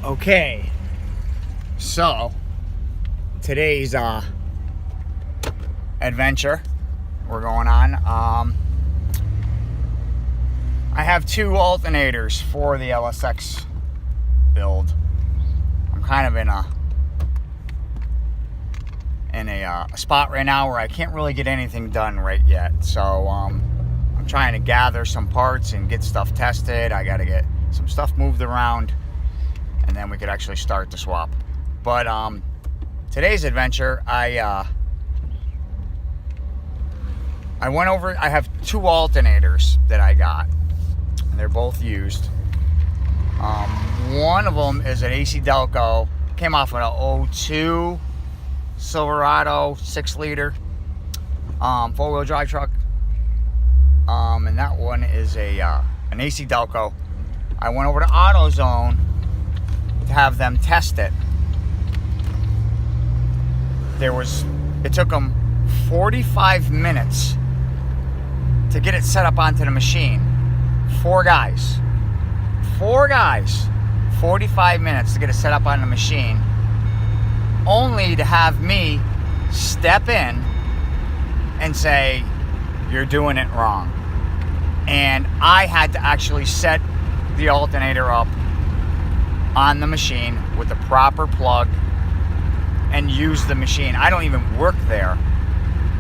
Okay, so today's adventure we're going on. I have two alternators for the LSX build. I'm kind of in a spot right now where I can't really get anything done right yet. So I'm trying to gather some parts and get stuff tested. I got to get some stuff moved around, and then we could actually start the swap. But today's adventure, I went over. I have two alternators that I got, and they're both used. One of them is an AC Delco, came off of an 02 Silverado 6-liter 4-wheel drive truck, and that one is an AC Delco. I went over to AutoZone to have them test it. It took them 45 minutes to get it set up onto the machine. Four guys, 45 minutes to get it set up on the machine, only to have me step in and say, "You're doing it wrong." And I had to actually set the alternator up on the machine with the proper plug and use the machine. I don't even work there.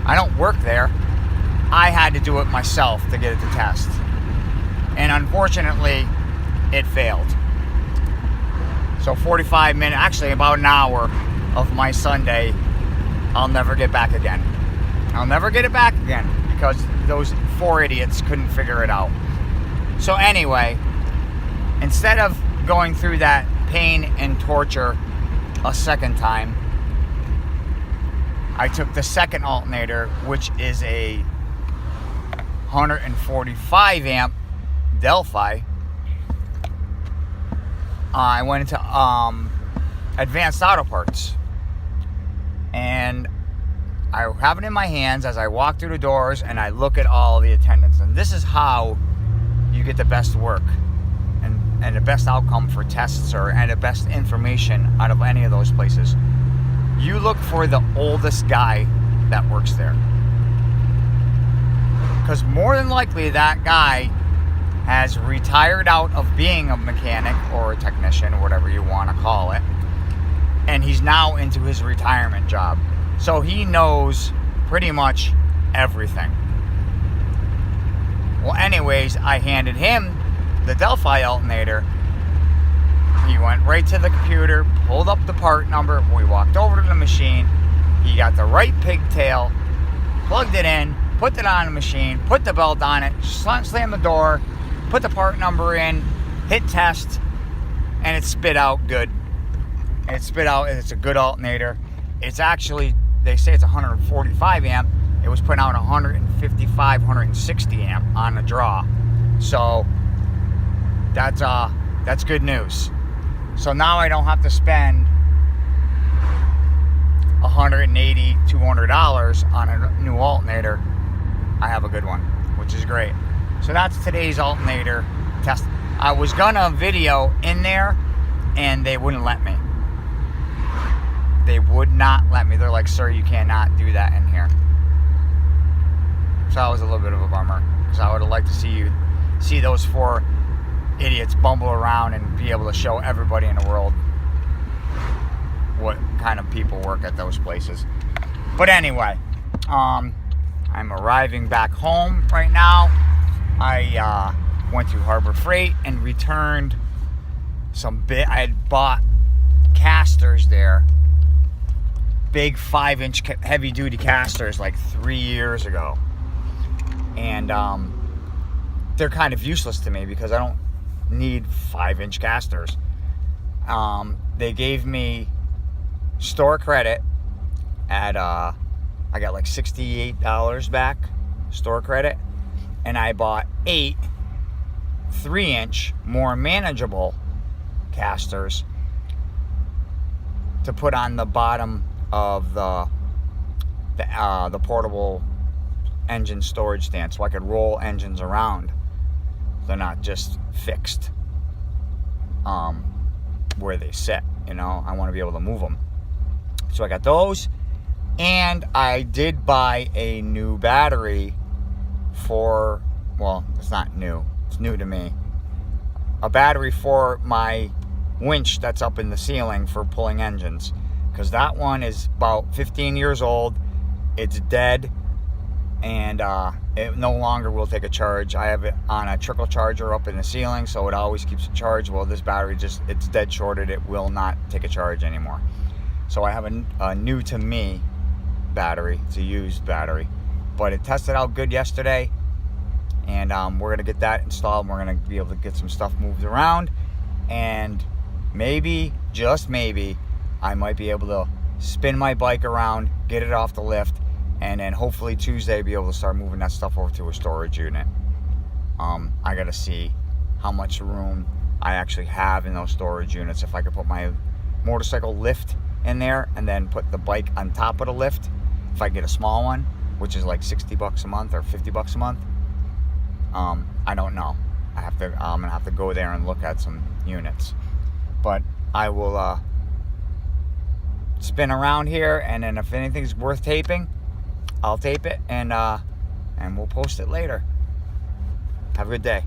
I don't work there. I had to do it myself to get it to test. And unfortunately, it failed. So 45 minutes, actually about an hour of my Sunday, I'll never get back again. I'll never get it back again because those four idiots couldn't figure it out. So anyway, instead of going through that pain and torture a second time, I took the second alternator, which is a 145 amp Delphi. I went into Advanced Auto Parts, and I have it in my hands as I walk through the doors and I look at all the attendants. And this is how you get the best work and the best outcome for tests and the best information out of any of those places. You look for the oldest guy that works there, because more than likely that guy has retired out of being a mechanic or a technician, or whatever you want to call it, and he's now into his retirement job. So he knows pretty much everything. Well, anyways, I handed him the Delphi alternator. He went right to the computer, pulled up the part number. We walked over to the machine. He got the right pigtail, plugged it in, put it on the machine, put the belt on it, slammed the door, put the part number in, hit test, and it spit out good. And it spit out, it's a good alternator. It's actually, they say it's 145 amp. It was putting out 155, 160 amp on the draw. So that's good news. So now I don't have to spend $180, $200 on a new alternator. I have a good one, which is great. So that's today's alternator test. I was gonna video in there, and they wouldn't let me. They would not let me. They're like, "Sir, you cannot do that in here." So that was a little bit of a bummer, because I would have liked to see those four idiots bumble around and be able to show everybody in the world what kind of people work at those places. But anyway, I'm arriving back home right now. I went through Harbor Freight and returned I had bought casters there, big 5-inch heavy duty casters, like 3 years ago, and they're kind of useless to me because I don't need 5-inch casters. They gave me store credit at I got like $68 back store credit, and I bought 8 3-inch more manageable casters to put on the bottom of the portable engine storage stand, so I could roll engines around. They're not just fixed. where they sit. You know, I want to be able to move them. So I got those, and I did buy a new battery for, well, it's not new, it's new to me, a battery for my winch that's up in the ceiling for pulling engines, because that one is about 15 years old. It's dead, and it no longer will take a charge. I have it on a trickle charger up in the ceiling, so it always keeps a charge. Well, this battery it's dead shorted. It will not take a charge anymore. So I have a new to me battery. It's a used battery, but it tested out good yesterday, and we're gonna get that installed. We're gonna be able to get some stuff moved around, and maybe, just maybe, I might be able to spin my bike around, get it off the lift, and then hopefully Tuesday be able to start moving that stuff over to a storage unit. I gotta see how much room I actually have in those storage units. If I could put my motorcycle lift in there and then put the bike on top of the lift, if I get a small one, which is like 60 bucks a month or 50 bucks a month. I don't know. I'm gonna have to go there and look at some units, but I will spin around here, and then if anything's worth taping, I'll tape it, and we'll post it later. Have a good day.